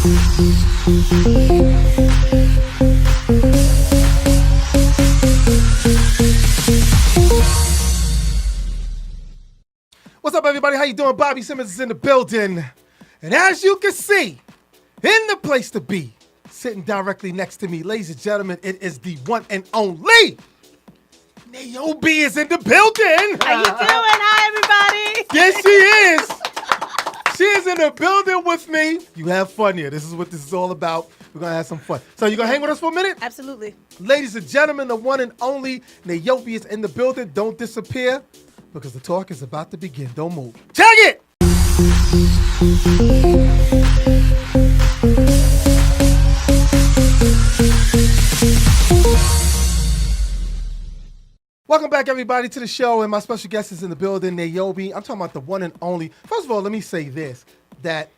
What's up, everybody? How you doing? Bobby Simmons is in the building. And as you can see, in the place to be, sitting directly next to me, ladies and gentlemen, it is the one and only Nayobe is in the building. How you doing? Hi, everybody. Yes, she is. She is in the building with me. You have fun here. This is what this is all about. We're going to have some fun. So you going to hang with us for a minute? Absolutely. Ladies and gentlemen, the one and only Nayobe is in the building. Don't disappear, because the talk is about to begin. Don't move. Check it! Welcome back, everybody, to the show, and my special guest is in the building, Nayobe. I'm talking about the one and only. First of all, let me say this, that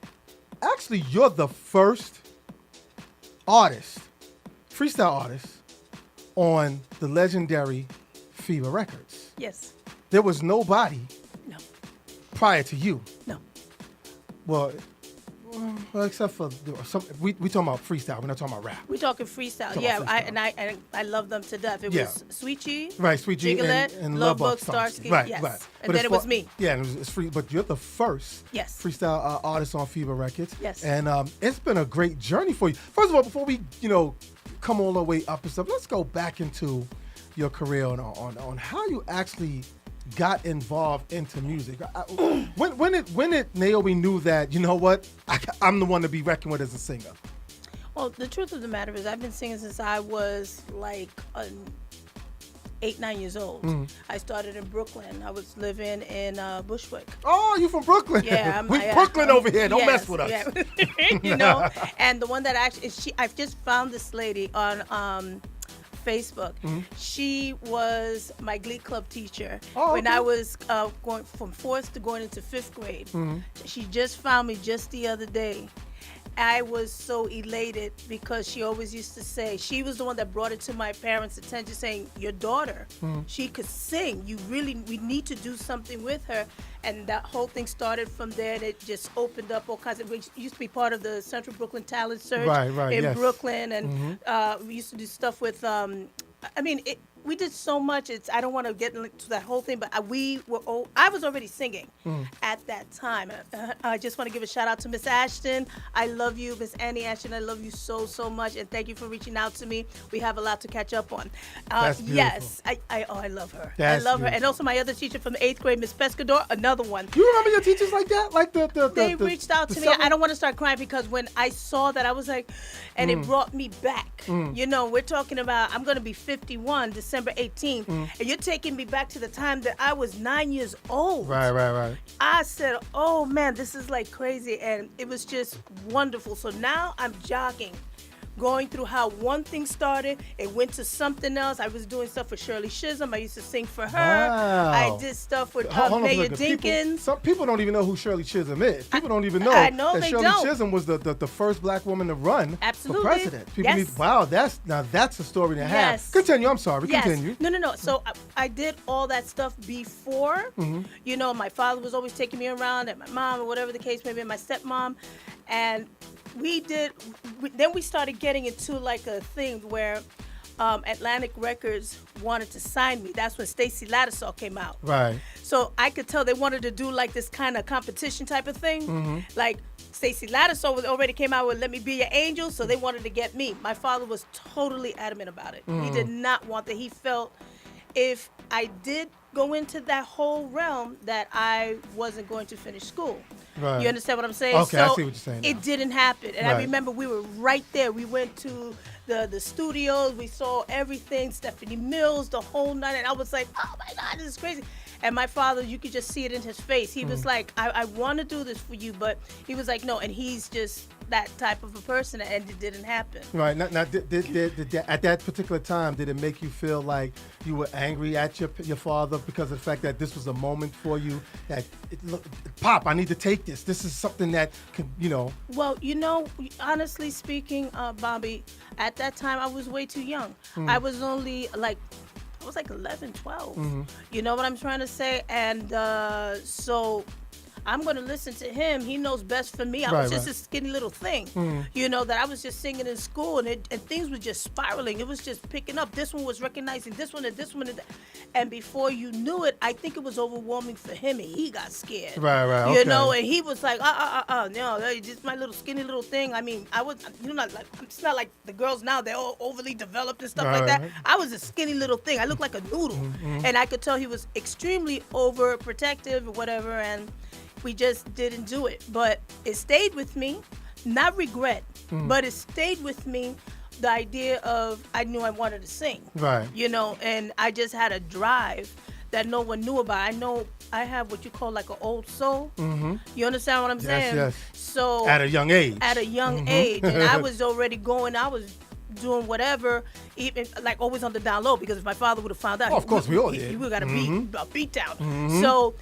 actually you're the first artist, freestyle artist, on the legendary Fever Records. Yes. There was nobody prior to you. No. Well, except for we talking about freestyle. We're not talking about rap. We're talking freestyle. I love them to death. It was Sweet G, right? Sweet G and Love Bug Starsky. Right, yes. right. And then it was me. Yeah, and it's free. But you're the first freestyle artist on Fever Records. Yes. And it's been a great journey for you. First of all, before we come all the way up and stuff, let's go back into your career on how you actually got involved into music. When did Nayobe knew that, you know what, I'm the one to be reckoned with as a singer? Well, the truth of the matter is I've been singing since I was like 8-9 years old. Mm-hmm. I started in Brooklyn. I was living in Bushwick. Oh, you from Brooklyn? Yeah, we Brooklyn over here. Don't mess with us. Yeah. And the one that actually I've just found this lady on Facebook. Mm-hmm. She was my Glee Club teacher when I was going from 4th to going into 5th grade. Mm-hmm. She just found me just the other day. I was so elated because she always used to say, she was the one that brought it to my parents' attention, saying, your daughter, she could sing. We need to do something with her. And that whole thing started from there, and it just opened up all kinds of, we used to be part of the Central Brooklyn Talent Search in Brooklyn. And we used to do stuff with, we did so much. I don't want to get into that whole thing, but I was already singing at that time. I just want to give a shout out to Miss Ashton. I love you, Miss Annie Ashton. I love you so, so much, and thank you for reaching out to me. We have a lot to catch up on. That's beautiful. Yes, I love her. I love her, and also my other teacher from the 8th grade, Miss Pescador, another one. You remember your teachers like that, like they reached out to me. I don't want to start crying because when I saw that, I was like, and it brought me back. We're talking about I'm going to be 51 December 18th, and you're taking me back to the time that I was 9 years old. Right. I said, oh man, this is like crazy, and it was just wonderful. So now I'm jogging, going through how one thing started, it went to something else. I was doing stuff for Shirley Chisholm. I used to sing for her. Wow. I did stuff with Mayor Dinkins. Some people don't even know who Shirley Chisholm is. People don't even know that Shirley Chisholm was the first black woman to run for president. People that's a story to have. Continue. I'm sorry. Yes. Continue. No. So I did all that stuff before. My father was always taking me around, and my mom, or whatever the case may be, and my stepmom, and then we started getting into like a thing where Atlantic Records wanted to sign me. That's when Stacey Lattisaw came out. Right. So I could tell they wanted to do like this kind of competition type of thing. Like Stacey Lattisaw already came out with Let Me Be Your Angel, so they wanted to get me. My father was totally adamant about it. He did not want that. He felt if I did go into that whole realm that I wasn't going to finish school. Right. You understand what I'm saying? Okay, I see what you're saying now. It didn't happen. And I remember we were right there. We went to the studios. We saw everything, Stephanie Mills, the whole night. And I was like, oh my God, this is crazy. And my father, you could just see it in his face. He was like, I want to do this for you, but he was like, no. And he's just that type of a person, and it didn't happen. Right. Now did at that particular time, did it make you feel like you were angry at your father because of the fact that this was a moment for you that, Pop, I need to take this. This is something that can, Well, honestly speaking, Bobby, at that time, I was way too young. I was only like 11, 12. You know what I'm trying to say? And so I'm going to listen to him. He knows best for me. I was just a skinny little thing, that I was just singing in school, and things were just spiraling. It was just picking up. This one was recognizing this one and this one. And before you knew it, I think it was overwhelming for him, and he got scared. Right. You know, and he was like, no, just my little skinny little thing. I mean, I was, it's not like the girls now, they're all overly developed and stuff like that. I was a skinny little thing. I looked like a noodle. And I could tell he was extremely overprotective or whatever, and we just didn't do it. But it stayed with me, not regret, but it stayed with me, the idea of I knew I wanted to sing. Right. And I just had a drive that no one knew about. I know I have what you call like an old soul. You understand what I'm saying? Yes. So at a young age. And I was already I was doing whatever, even like always on the down low, because if my father would have found out, of course we all did. He would have got a beat down. So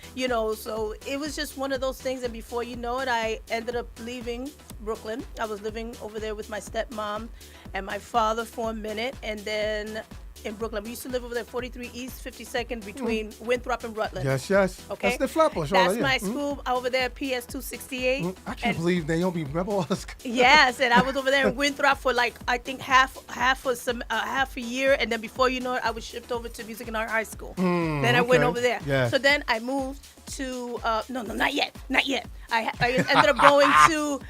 so it was just one of those things. And before you know it, I ended up leaving Brooklyn. I was living over there with my stepmom and my father for a minute, and then in Brooklyn. We used to live over there, 43 East 52nd, between Winthrop and Rutland. Yes. Okay. That's the Flatbush. That's my school over there, PS 268. I can't believe Nayobe remember us. Yes, and I was over there in Winthrop for like, I think half a year, and then before you know it, I was shipped over to Music and Art High School. Then I went over there. Yeah. So then I moved to, no, not yet. I ended up going to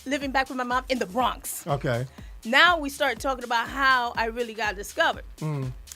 living back with my mom in the Bronx. Okay. Now we start talking about how I really got discovered.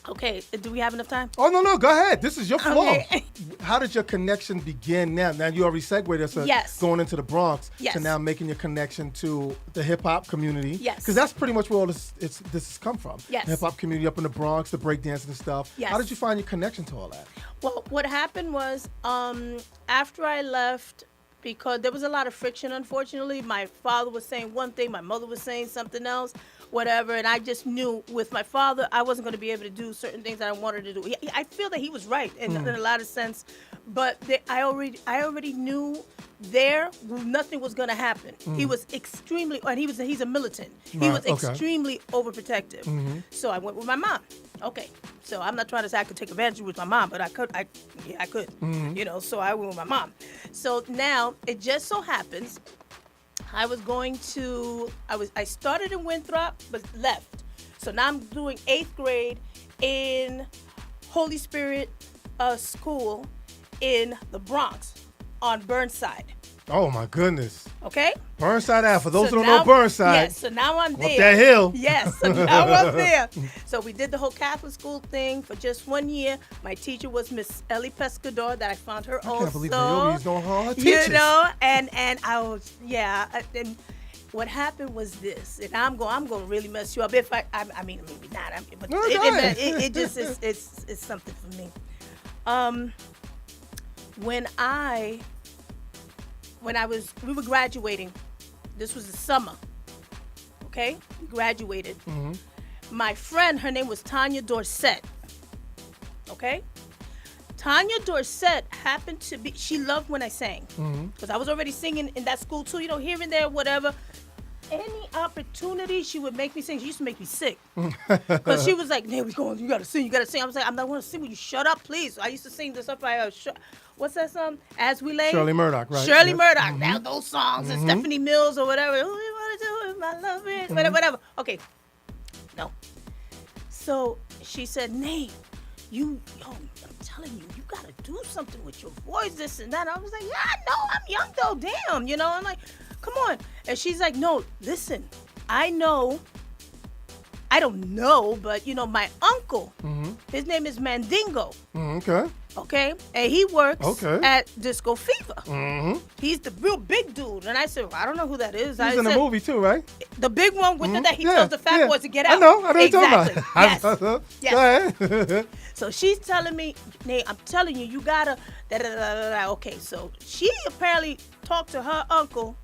Okay, do we have enough time? Oh, no, go ahead. This is your floor. Okay. How did your connection begin now? Now you already segued us going into the Bronx to now making your connection to the hip-hop community. Yes. Because that's pretty much where all this has come from. Yes. The hip-hop community up in the Bronx, the breakdancing and stuff. Yes. How did you find your connection to all that? Well, what happened was after I left, because there was a lot of friction, unfortunately. My father was saying one thing, my mother was saying something else, whatever, and I just knew with my father, I wasn't going to be able to do certain things that I wanted to do. I feel that he was right in a lot of sense, but I already knew there nothing was going to happen. He was extremely, and he's a militant. He was extremely overprotective. So I went with my mom. Okay, so I'm not trying to say I could take advantage with my mom, but I could. So I went with my mom. So now it just so happens I started in Winthrop but left. So now I'm doing 8th grade in Holy Spirit school in the Bronx on Burnside. Oh my goodness. Okay. Burnside Ave. For those who don't know Burnside. Yes. So now I'm there. Up that hill. Yes. So now I'm there. So we did the whole Catholic school thing for just 1 year. My teacher was Miss Ellie Pescador. That I found her also. I can't believe Nayobe's doing her teachers. And I was and what happened was this, and I'm going to really mess you up if I mean maybe not. But it just it's something for me. We were graduating. This was the summer. Okay? We graduated. My friend, her name was Tanya Dorsett. Okay? Tanya Dorsett happened to be, she loved when I sang. Because I was already singing in that school too, here and there, whatever. Any opportunity she would make me sing. She used to make me sick. Because she was like, "Hey, we going, you got to sing. I was like, I'm not going to sing. Will you shut up, please?" I used to sing this up by, what's that song? As We Lay? Shirley Murdoch, right? Shirley Murdoch. Now those songs, and Stephanie Mills or whatever. Who you want to do with my love is? Whatever. Okay. No. So she said, "Nate, I'm telling you, you got to do something with your voice, this and that." I was like, "Yeah, I know. I'm young though. Damn." I'm like, "Come on." And she's like, "No, listen, I don't know, but my uncle, his name is Mandingo." Okay. And he works at Disco Fever. He's the real big dude. And I said, "Well, I don't know who that is." He's in the movie too, right? The big one with that he tells the fat boys to get out. I know exactly. Yes. Go ahead. So she's telling me, "Nate, I'm telling you, you gotta Okay, so she apparently talked to her uncle.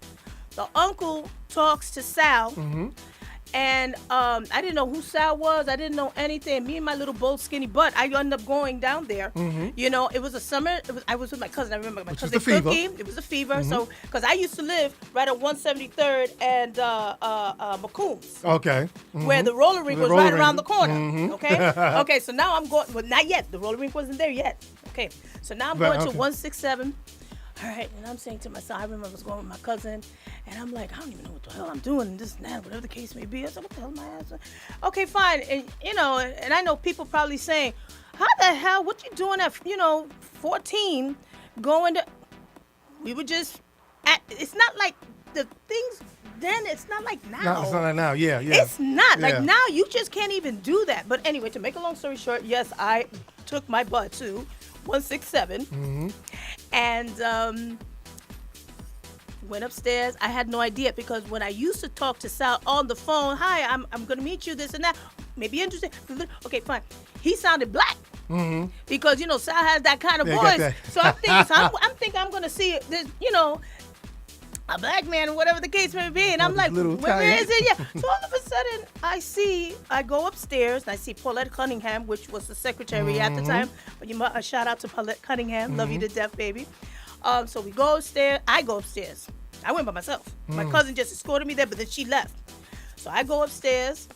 The uncle talks to Sal. And I didn't know who Sal was. I didn't know anything. Me and my little bold skinny butt, I ended up going down there. It was a summer. I was with my cousin. I remember my cousin Cookie. It was a fever. So, because I used to live right on 173rd and McCombs. Okay. Where the roller rink was right around the corner. Okay. Okay. So now I'm going. Well, not yet. The roller rink wasn't there yet. Okay. So now I'm going to 167 All right, and I'm saying to myself, I remember I was going with my cousin, and I'm like, I don't even know what the hell I'm doing, and this and that, whatever the case may be. I said, what the hell am I asking? Okay, fine. And, and I know people probably saying, how the hell, what you doing at, 14, going to, we were just, it's not like the things then, it's not like now. No, it's not like now, yeah. It's not. Like now, you just can't even do that. But anyway, to make a long story short, yes, I took my butt to 167 and went upstairs. I had no idea because when I used to talk to Sal on the phone, hi, I'm going to meet you, this and that. Maybe interesting. Okay, fine. He sounded black. Because, Sal has that kind of voice. So I'm thinking I'm going to see this, a black man, whatever the case may be. And I'm like, where is it? Yeah. So all of a sudden, I go upstairs and I see Paulette Cunningham, which was the secretary at the time. But a shout out to Paulette Cunningham. Love you to death, baby. So we go upstairs. I go upstairs. I went by myself. My cousin just escorted me there, but then she left. So I go upstairs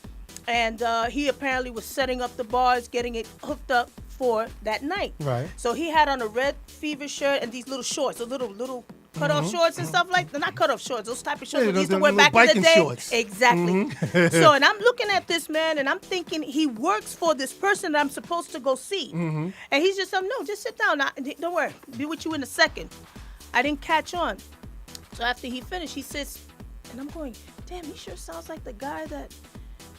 and he apparently was setting up the bars, getting it hooked up for that night. Right. So he had on a red Fever shirt and these little shorts, the little cut-off shorts and stuff like that. Not cut-off shorts, those type of shorts we used to wear back in the day. Shorts. Exactly. So, and I'm looking at this man, and I'm thinking he works for this person that I'm supposed to go see. And he's just saying, no, just sit down. Don't worry. Be with you in a second. I didn't catch on. So after he finished, he says, and I'm going, damn, he sure sounds like the guy that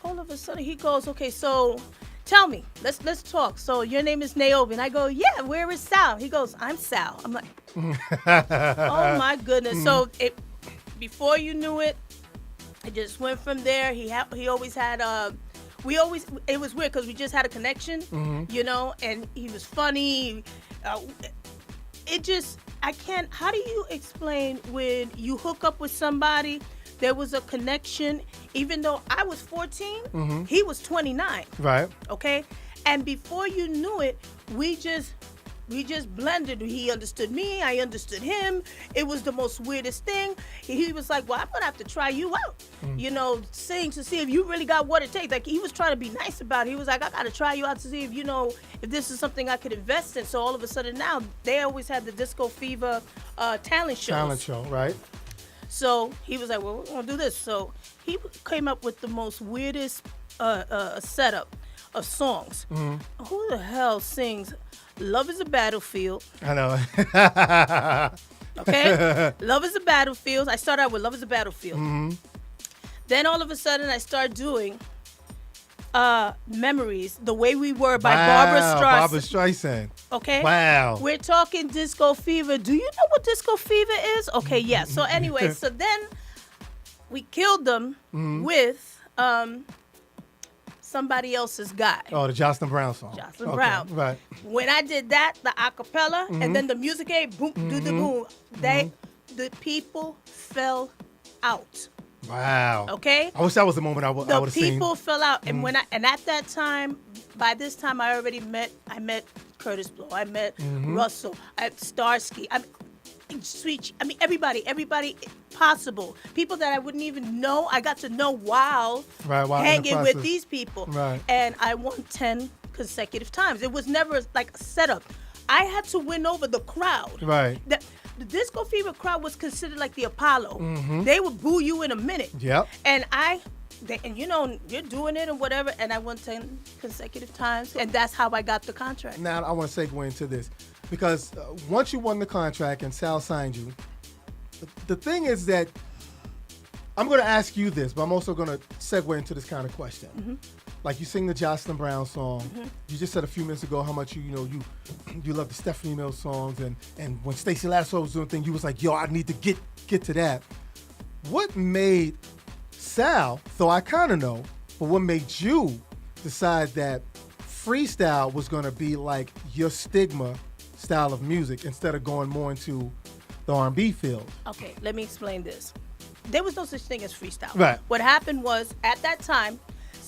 all of a sudden he goes, okay, so tell me, let's talk. So your name is Nayobe. And I go, yeah, where is Sal? He goes, I'm Sal. I'm like, oh my goodness. So before you knew it, it just went from there. He always had it was weird because we just had a connection, and he was funny. How do you explain when you hook up with somebody, there was a connection, even though I was 14, he was 29. Right. Okay? And before you knew it, we just blended. He understood me, I understood him. It was the most weirdest thing. He was like, well, I'm going to have to try you out, sing to see if you really got what it takes. Like, he was trying to be nice about it. He was like, I got to try you out to see if, if this is something I could invest in. So all of a sudden now, they always had the Disco Fever talent shows. Talent show, right. So he was like, well, we're going to do this. So he came up with the most weirdest setup of songs. Who the hell sings Love is a Battlefield? I know. Okay? Love is a Battlefield. I started out with Love is a Battlefield. Then all of a sudden I started doing Memories, The Way We Were by Barbra Streisand. Okay? Wow. We're talking Disco Fever. Do you know what Disco Fever is? Okay, yeah. So anyway, so then we killed them with somebody else's guy. Oh, the Jocelyn Brown song. Jocelyn Brown. Right. When I did that, the acapella, and then the music came, boom, do the boom. The people fell out. Wow. Okay? I wish that was the moment I would have seen. The people fell out, and and at that time, by this time, I met Curtis Blow, I met Russell, Starsky, Sweet, everybody possible. People that I wouldn't even know, I got to know while hanging with these people. Right. And I won 10 consecutive times. It was never like a setup. I had to win over the crowd. Right. The Disco Fever crowd was considered like the Apollo. They would boo you in a minute. Yep. And you're doing it and whatever, and I won 10 consecutive times, and that's how I got the contract. Now I want to segue into this. Because once you won the contract and Sal signed you, the thing is that I'm going to ask you this, but I'm also going to segue into this kind of question. Like, you sing the Jocelyn Brown song. You just said a few minutes ago how much you love the Stephanie Mills songs, and when Stacey Lasso was doing thing, you was like, yo, I need to get to that. What made Sal, though I kind of know, but what made you decide that freestyle was going to be like your stigma style of music instead of going more into the R&B field? Okay, let me explain this. There was no such thing as freestyle. Right. What happened was, at that time,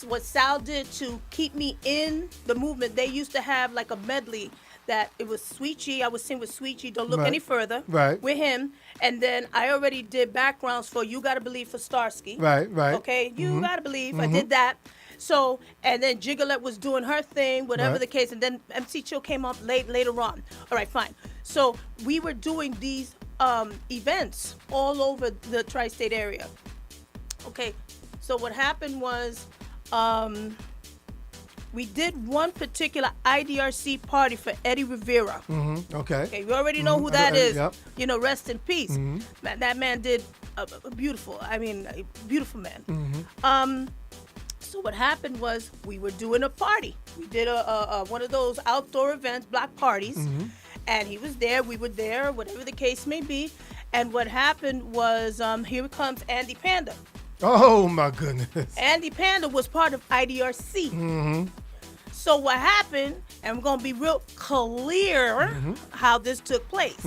what Sal did to keep me in the movement, they used to have like a medley that it was Sweet G. I would sing with Sweet G, Don't Look Any Further, with him. And then I already did backgrounds for You Gotta Believe for Starsky. Right. Okay, You Gotta Believe. I did that. So, and then Jiggalette was doing her thing, whatever the case, and then MC Chill came up later on. All right, fine. So we were doing these events all over the tri-state area. Okay, so what happened was we did one particular IDRC party for Eddie Rivera. Okay, you already know who that is. Yep. You know, rest in peace. That man did a beautiful man. So what happened was we were doing a party. We did a one of those outdoor events, block parties, and he was there. We were there, whatever the case may be. And what happened was, here comes Andy Panda. Oh my goodness. Andy Panda was part of IDRC. So what happened, and we're gonna be real clear how this took place.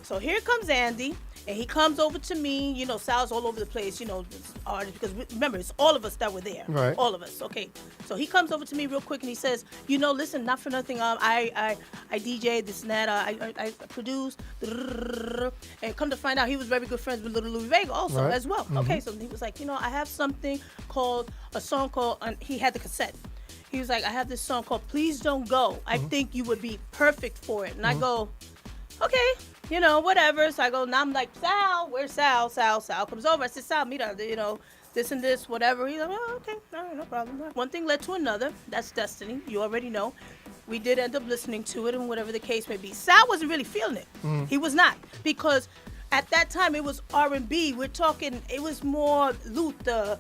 So here comes Andy. And he comes over to me, you know, Sal's all over the place, you know, artists, because remember, it's all of us that were there. Right. All of us. Okay. So he comes over to me real quick and he says, you know, listen, not for nothing, I DJ, this and that, I produce, and come to find out he was very good friends with Little Louis Vega also as well. Okay, so he was like, you know, I have something called, a song called, he had the cassette. He was like, I have this song called Please Don't Go. I think you would be perfect for it. And I go, okay, you know, whatever. So I go, now I'm like, Sal, where's Sal? Sal comes over. I said, Sal, meet up, you know, this and this, whatever. He's like, oh, okay, all right, no problem. One thing led to another. That's destiny. You already know. We did end up listening to it and whatever the case may be. Sal wasn't really feeling it. He was not. Because at that time, it was R&B. We're talking, it was more Luther.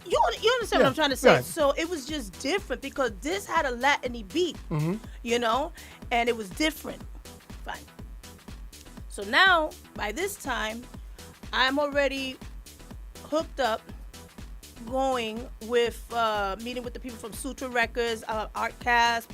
You understand what I'm trying to say? Right. So it was just different because this had a Latin beat, you know, and it was different. Fine. So now, by this time, I'm already hooked up, going with, meeting with the people from Sutra Records, Artcast,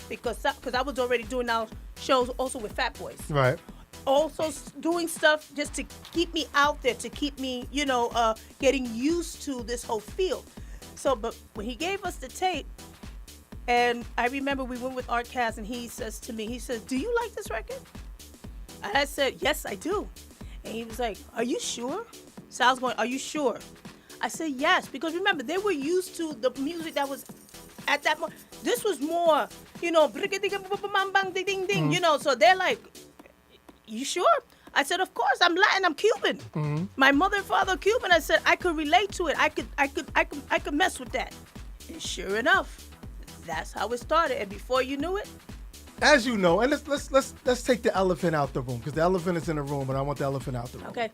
because I was already doing now shows also with Fat Boys. Right. Also doing stuff just to keep me out there, to keep me, you know, getting used to this whole field. So, but when he gave us the tape, and I remember we went with Artcast, and he says to me, he says, do you like this record? And I said, yes, I do. And he was like, are you sure? Sal's going, are you sure? I said, yes, because remember, they were used to the music that was at that moment. This was more, you know, you know, so they're like, you sure? I said, of course, I'm Latin, I'm Cuban. My mother and father are Cuban. I said, I could relate to it. I could mess with that. And sure enough, that's how it started. And before you knew it, as you know, and let's take the elephant out the room, because the elephant is in the room, and I want the elephant out the room. Okay.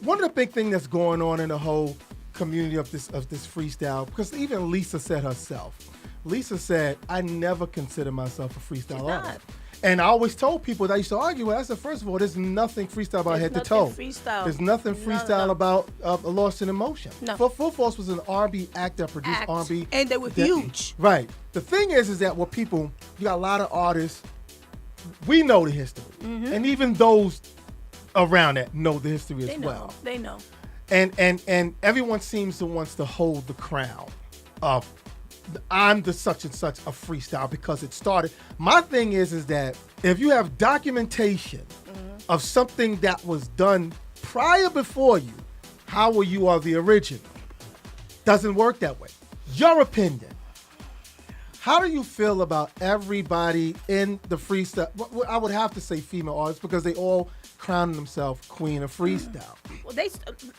One of the big things that's going on in the whole community of this freestyle, because even Lisa said herself. Lisa said, I never consider myself a freestyle artist. And I always told people that I used to argue with. I said, first of all, there's nothing freestyle about head to toe. There's nothing freestyle about Lost in Emotion. No. Full Force was an R&B act that produced R&B. And they were huge. Right. The thing is that what people, you got a lot of artists, we know the history. And even those around that know the history as well. They know. And everyone seems to wants to hold the crown of I'm the such and such a freestyle because it started. My thing is that if you have documentation of something that was done prior before you, how will you are the original? Doesn't work that way. Your opinion. How do you feel about everybody in the freestyle? I would have to say female artists because they all crown themselves queen of freestyle. Well,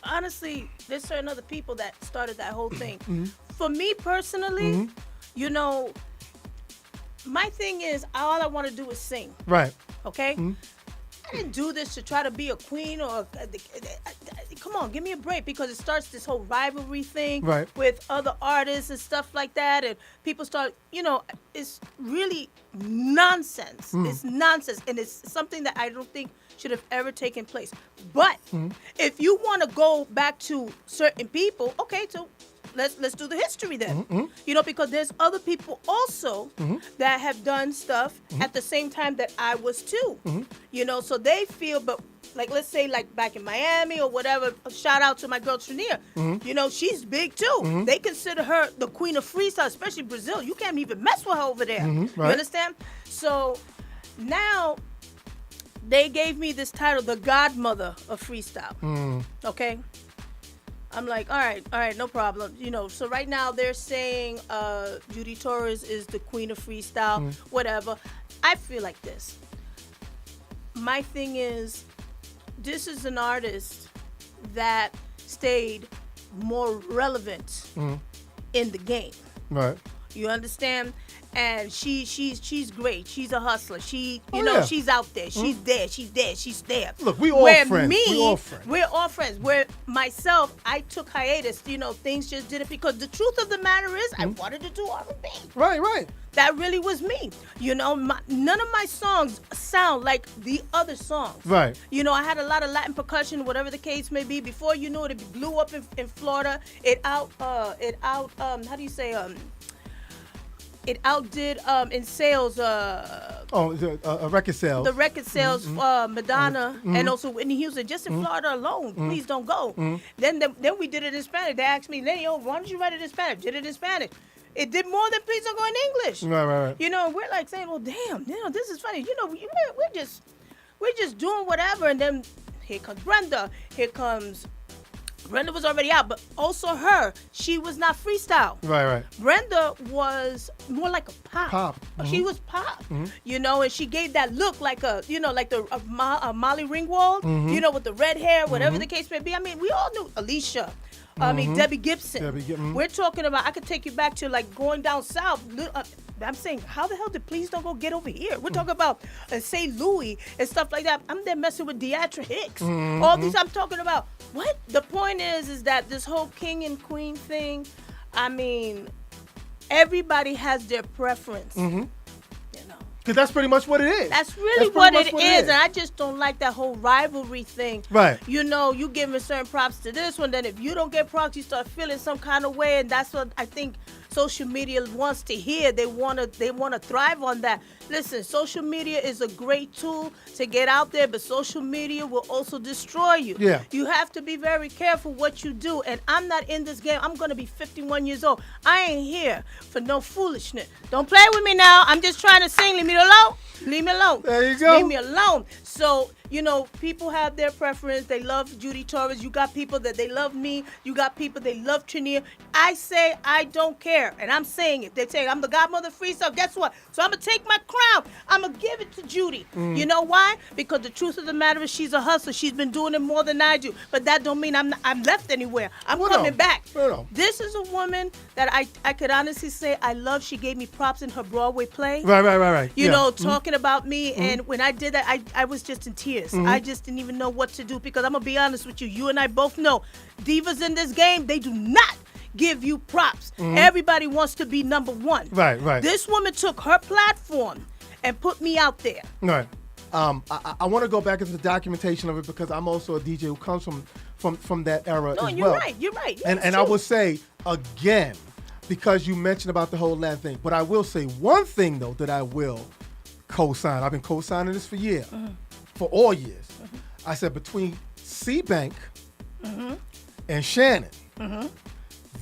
honestly, there's certain other people that started that whole thing. For me personally, you know, my thing is all I want to do is sing. Right. Okay? I didn't do this to try to be a queen or come on, give me a break, because it starts this whole rivalry thing with other artists and stuff like that, and people start, you know, it's really nonsense. It's nonsense, and it's something that I don't think should have ever taken place. But if you want to go back to certain people, okay, so let's do the history then. You know, because there's other people also that have done stuff at the same time that I was too. You know, so they feel, but like, let's say like back in Miami or whatever, shout out to my girl Tunein. You know, she's big too. They consider her the queen of freestyle, especially Brazil. You can't even mess with her over there. You understand? So now they gave me this title, the godmother of freestyle. Okay? I'm like, all right, no problem. You know, so right now they're saying Judy Torres is the queen of freestyle, whatever. I feel like this. my thing is, this is an artist that stayed more relevant in the game. Right. You understand? And she's great. She's a hustler. She, you know, she's out there. She's there. She's there. She's there. Look, we all friends. We're all friends. Where myself, I took hiatus. You know, things just didn't, because the truth of the matter is, I wanted to do R&B. Right. That really was me. You know, none of my songs sound like the other songs. Right. You know, I had a lot of Latin percussion, whatever the case may be. Before you knew it, it blew up in Florida. It outdid in sales. Record sales. The record sales, Madonna, and also Whitney Houston, just in Florida alone. Please don't go. Then we did it in Spanish. They asked me, Nayobe, why don't you write it in Spanish? Did it in Spanish. It did more than Please Don't Go in English. Right. You know, we're like saying, well, damn, you know, this is funny. You know, we're just doing whatever. And then here comes Brenda. Brenda was already out, but also she was not freestyle. Right. Brenda was more like a pop. She was pop, you know, and she gave that look like a Molly Ringwald, you know, with the red hair, whatever the case may be. I mean, we all knew Alicia. Debbie Gibson. We're talking about, I could take you back to like going down south. I'm saying, how the hell did Please Don't Go get over here? We're talking about St. Louis and stuff like that. I'm there messing with Deatra Hicks. All these I'm talking about. What? The point is that this whole king and queen thing, I mean, everybody has their preference. You know. Because that's pretty much what it is. That's really what it is. And I just don't like that whole rivalry thing. Right. You know, you giving certain props to this one, then if you don't get props, you start feeling some kind of way, and that's what I think social media wants to hear. They want to thrive on that. Listen, social media is a great tool to get out there, but social media will also destroy you. Yeah. You have to be very careful what you do. And I'm not in this game. I'm going to be 51 years old. I ain't here for no foolishness. Don't play with me now. I'm just trying to sing. Leave me alone. Leave me alone. There you go. Leave me alone. So, you know, people have their preference. They love Judy Torres. You got people that they love me. You got people they love Tunein. I say I don't care. And I'm saying it. They say I'm the godmother of freestyle. Guess what? So I'm going to take my crown. I'm going to give it to Judy. You know why? Because the truth of the matter is she's a hustler. She's been doing it more than I do. But that don't mean I'm left anywhere. I'm coming back. This is a woman that I could honestly say I love. She gave me props in her Broadway play. Right. You know, talking about me. And when I did that, I was just in tears. I just didn't even know what to do, because I'm going to be honest with you. You and I both know divas in this game, they do not give you props. Everybody wants to be number one. Right. This woman took her platform and put me out there. Right. I want to go back into the documentation of it, because I'm also a DJ who comes from that era as well. You're right. And I will say, again, because you mentioned about the whole Latin thing, but I will say one thing, though, that I will co-sign. I've been co-signing this for years. For all years. I said between C-Bank and Shannon,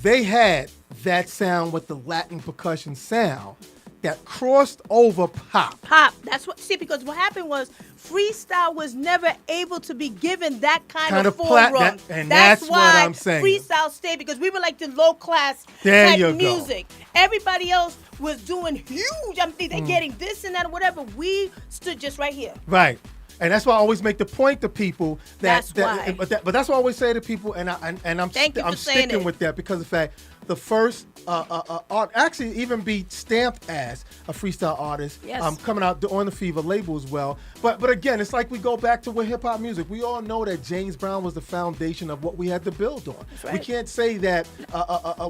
they had that sound with the Latin percussion sound that crossed over pop. That's what, see, because what happened was freestyle was never able to be given that kind of forum. That's what I'm saying. Freestyle stayed, because we were like the low class type music. Everybody else was doing huge. I mean, they're getting this and that or whatever. We stood just right here. Right. And that's why I always make the point to people That's why. But that's what I always say to people, and I'm sticking with that, because of the fact the first art actually even be stamped as a freestyle artist. Yes. Coming out on the Fever label as well. But again, it's like we go back to with hip hop music. We all know that James Brown was the foundation of what we had to build on. That's right. We can't say that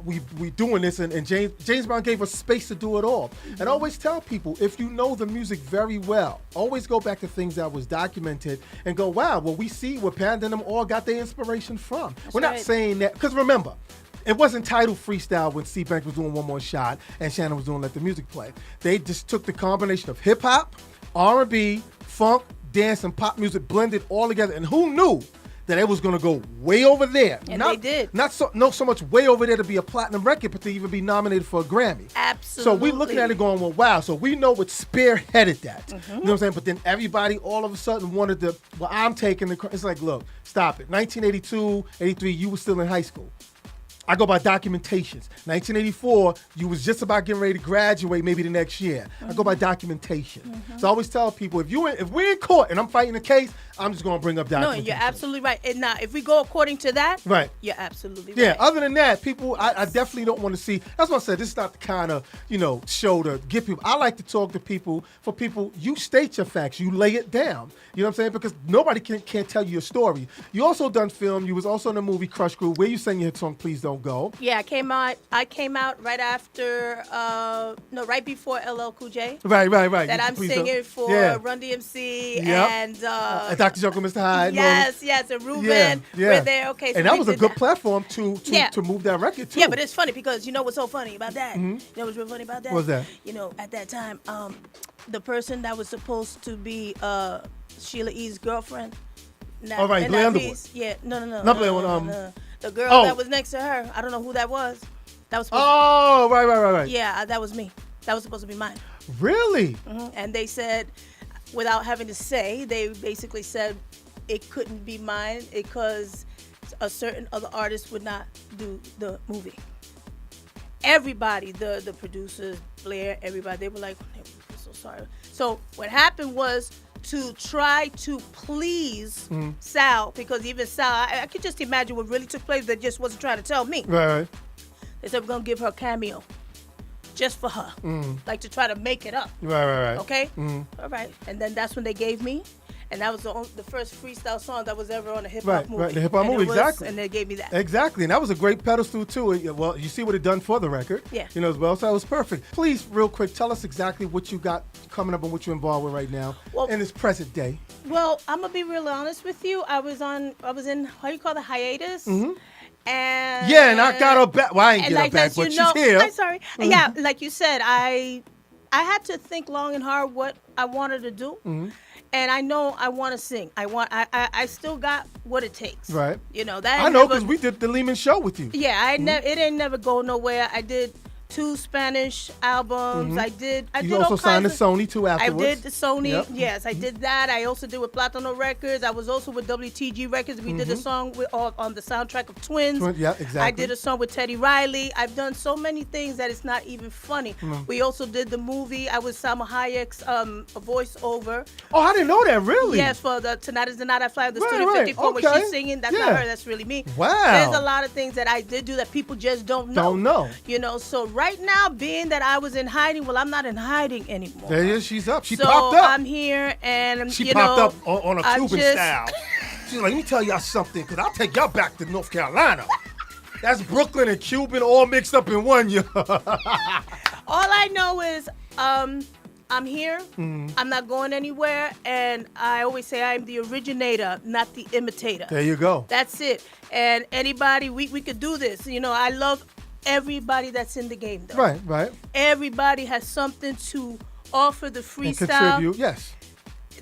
we doing this and James Brown gave us space to do it all. And I always tell people, if you know the music very well, always go back to things that was documented and go, wow, well, we see where Panda and them all got their inspiration from. We're not saying that, because remember, it wasn't titled Freestyle when C-Bank was doing One More Shot and Shannon was doing Let the Music Play. They just took the combination of hip-hop, R&B, funk, dance, and pop music, blended all together. And who knew that it was going to go way over there? And they did. Not so much way over there to be a platinum record, but to even be nominated for a Grammy. Absolutely. So we looking at it going, well, wow. So we know what spearheaded that. You know what I'm saying? But then everybody all of a sudden wanted to, well, I'm taking the, it's like, look, stop it. 1982, 83, you were still in high school. I go by documentations. 1984, you was just about getting ready to graduate maybe the next year. I go by documentation. So I always tell people, if we're in court and I'm fighting a case, I'm just going to bring up documentation. No, you're absolutely right. And now, if we go according to that, right, you're absolutely right. Yeah, other than that, people, I definitely don't want to see. That's what I said. This is not the kind of, show to get people. I like to talk to people. For people, you state your facts. You lay it down. You know what I'm saying? Because nobody can tell you your story. You also done film. You was also in the movie Crush Groove, where you sang your hit song, Please Don't Go. Yeah, I came out right after, right before LL Cool J. Right. That I'm singing for Run DMC and Dr. Jekyll, Mr. Hyde. Yes, and Ruben. We're there. Okay, so and that was a good platform to move that record too. Yeah, but it's funny because you know what's so funny about that? You know what's real funny about that? What's that? At that time, the person that was supposed to be Sheila E.'s girlfriend. All right, Blair Underwood. Yeah, no. Not Blair Underwood. The girl that was next to her. I don't know who that was. That was. Right. Yeah, that was me. That was supposed to be mine. Really? Mm-hmm. And they said, without having to say, they basically said it couldn't be mine because a certain other artist would not do the movie. Everybody, the producers, Blair, everybody, they were like, we're so sorry. So what happened was to try to please Sal, because even Sal, I could just imagine what really took place that just wasn't trying to tell me. Right. They said, we're going to give her a cameo just for her, like to try to make it up. Right. Okay? All right. And then that's when they gave me. And that was the first freestyle song that was ever on a hip-hop movie. Right, the hip-hop movie, exactly. And they gave me that. Exactly, and that was a great pedestal, too. Well, you see what it done for the record. Yeah. As well, so that was perfect. Please, real quick, tell us exactly what you got coming up and what you're involved with right now in this present day. Well, I'm going to be real honest with you. I was in, how you call the hiatus? And I got her back. Well, I ain't get her back, but she's here. I'm sorry. Yeah, like you said, I had to think long and hard what I wanted to do. And I know I want to sing. I still got what it takes. Right. That I know because we did the Lehman show with you. Yeah, it ain't never go nowhere. I did 2 Spanish albums. I did You also signed to Sony too afterwards. I did the Sony. Yep. Yes, I did that. I also did with Platano Records. I was also with WTG Records. We did a song on the soundtrack of Twins. Yeah, exactly. I did a song with Teddy Riley. I've done so many things that it's not even funny. We also did the movie. I was Salma Hayek's voiceover. Oh, I didn't know that, really? Yes, for the Tonight is the Night I Fly, the Studio 54, okay. where she's singing. That's not her. That's really me. Wow. There's a lot of things that I did do that people just don't know. So right now, being that I was in hiding, well, I'm not in hiding anymore. There is. She's up. She so popped up. I'm here, and she popped up on a Cuban style. She's like, let me tell y'all something, because I'll take y'all back to North Carolina. That's Brooklyn and Cuban all mixed up in one. All I know is I'm here. I'm not going anywhere, and I always say I'm the originator, not the imitator. There you go. That's it. And anybody, we could do this. I love everybody that's in the game, though. Right. Everybody has something to offer the freestyle. And contribute, yes.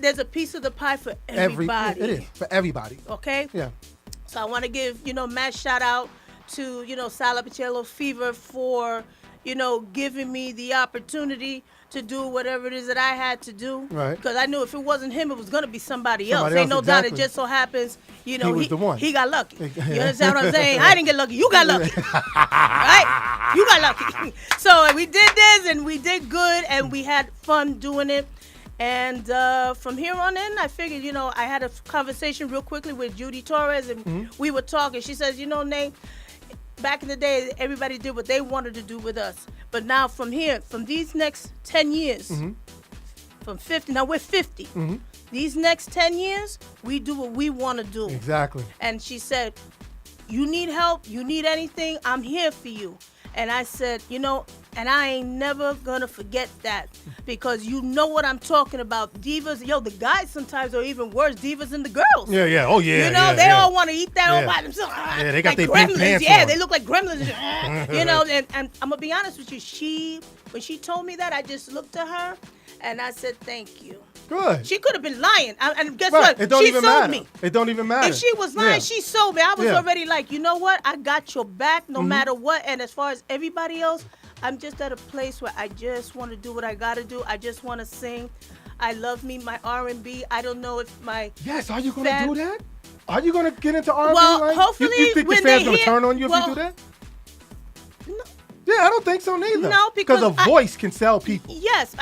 There's a piece of the pie for everybody. It is, for everybody. Okay? Yeah. So I want to give, mad shout out to, Sala Pichello Fever for, giving me the opportunity to do whatever it is that I had to do. Right. Because I knew if it wasn't him, it was going to be somebody else. Ain't no doubt. It just so happens, he was the one. He got lucky. You understand what I'm saying? I didn't get lucky. You got lucky. Right? You got lucky. So we did this, and we did good, and we had fun doing it. And from here on in, I figured, I had a conversation real quickly with Judy Torres, and we were talking. She says, Nate, back in the day, everybody did what they wanted to do with us. But now from these next 10 years, from 50, now we're 50. These next 10 years, we do what we want to do. Exactly. And she said, you need help, you need anything, I'm here for you. And I said, and I ain't never gonna forget that, because you know what I'm talking about. Divas, the guys sometimes are even worse divas than the girls. Yeah. Oh, yeah. They all want to eat that all by themselves. Yeah, they got like their big pants on. They look like gremlins. And I'm gonna be honest with you. When she told me that, I just looked at her and I said, thank you. Good. She could have been lying. And guess what? It don't she even sold matter. me. It don't even matter. If she was lying, she sold me. I was already like, you know what? I got your back no matter what. And as far as everybody else, I'm just at a place where I just want to do what I got to do. I just want to sing. I love me my R&B. I don't know if my Yes, are you going to do that? Are you going to get into R&B? Well, hopefully you think when the fans they going to turn on you if you do that? Yeah, I don't think so neither. No, because a voice can sell people. Yes,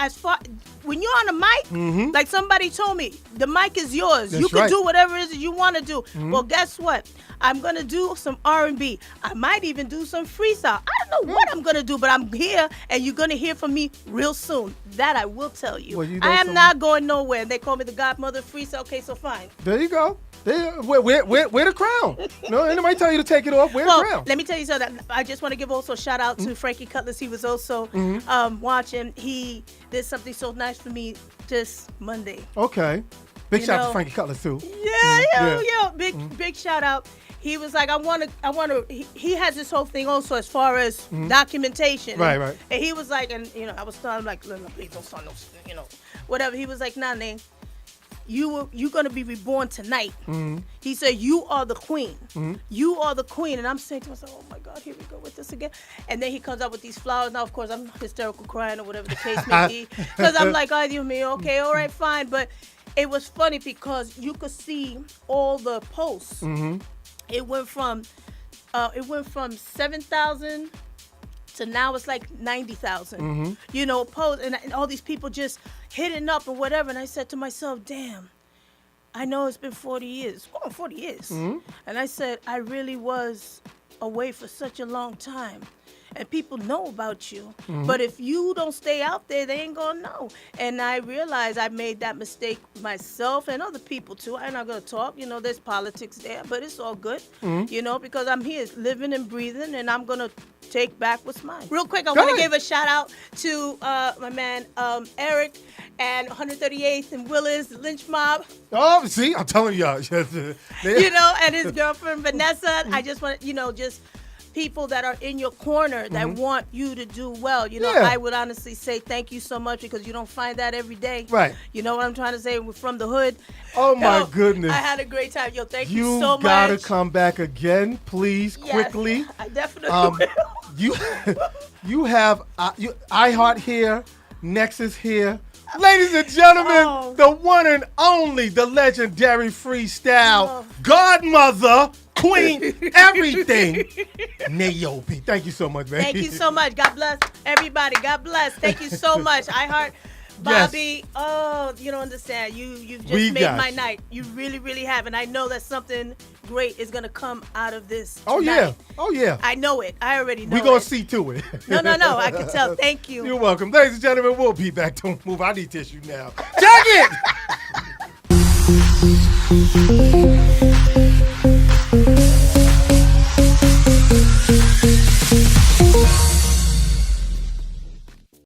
when you're on a mic, like somebody told me, the mic is yours. That's you can right. do whatever it is that you want to do. Well, guess what? I'm going to do some R&B. I might even do some freestyle. I don't know what I'm going to do, but I'm here, and you're going to hear from me real soon. That I will tell you. Well, you know I am not going nowhere. They call me the godmother of freestyle. Okay, so fine. There you go. Wear the crown. No, anybody tell you to take it off. Wear the crown. Let me tell you something. I just want to give also a shout out to Frankie Cutlass. He was also watching. He did something so nice for me this Monday. Okay. Big shout out to Frankie Cutlass too. Yeah. Big shout out. He was like, I want to. He has this whole thing also as far as documentation. Right. And he was like, and I was telling him like, no, please don't start no, whatever. He was like, nah, Nate. You're gonna be reborn tonight. He said, you are the queen. You are the queen. And I'm saying to myself, oh my God, here we go with this again. And then he comes up with these flowers. Now, of course, I'm hysterical crying or whatever the case may be. Because I'm like, oh, you mean, okay, all right, fine. But it was funny because you could see all the posts. It went from 7,000 to now it's like 90,000. Posts and all these people just hitting up and whatever. And I said to myself, damn, I know it's been 40 years. Oh, 40 years. And I said, I really was away for such a long time. And people know about you. But if you don't stay out there, they ain't going to know. And I realized I made that mistake myself and other people too. I'm not going to talk. There's politics there, but it's all good, because I'm here living and breathing, and I'm going to take back what's mine. Real quick, I want to give a shout out to my man Eric and 138th and Willis, the Lynch Mob. Oh, see, I'm telling y'all. And his girlfriend Vanessa. I just want just people that are in your corner that want you to do well. I would honestly say thank you so much because you don't find that every day. Right. You know what I'm trying to say? We're from the hood. Oh, my goodness. I had a great time. Thank you so much. You got to come back again, please, quickly. I definitely will. You have iHeart here, Nexus here. Ladies and gentlemen, the one and only, the legendary Freestyle godmother, queen, everything, Nayobe. Thank you so much, man. Thank you so much. God bless everybody. God bless. Thank you so much. iHeart, Bobby. Yes. Oh, you don't understand. You've just made my night. You really, really have. And I know that something great is going to come out of this tonight. Oh, yeah. I know it. I already know We're going to see to it. No. I can tell. Thank you. You're welcome. Ladies and gentlemen, we'll be back. Don't move. I need tissue now. Check it!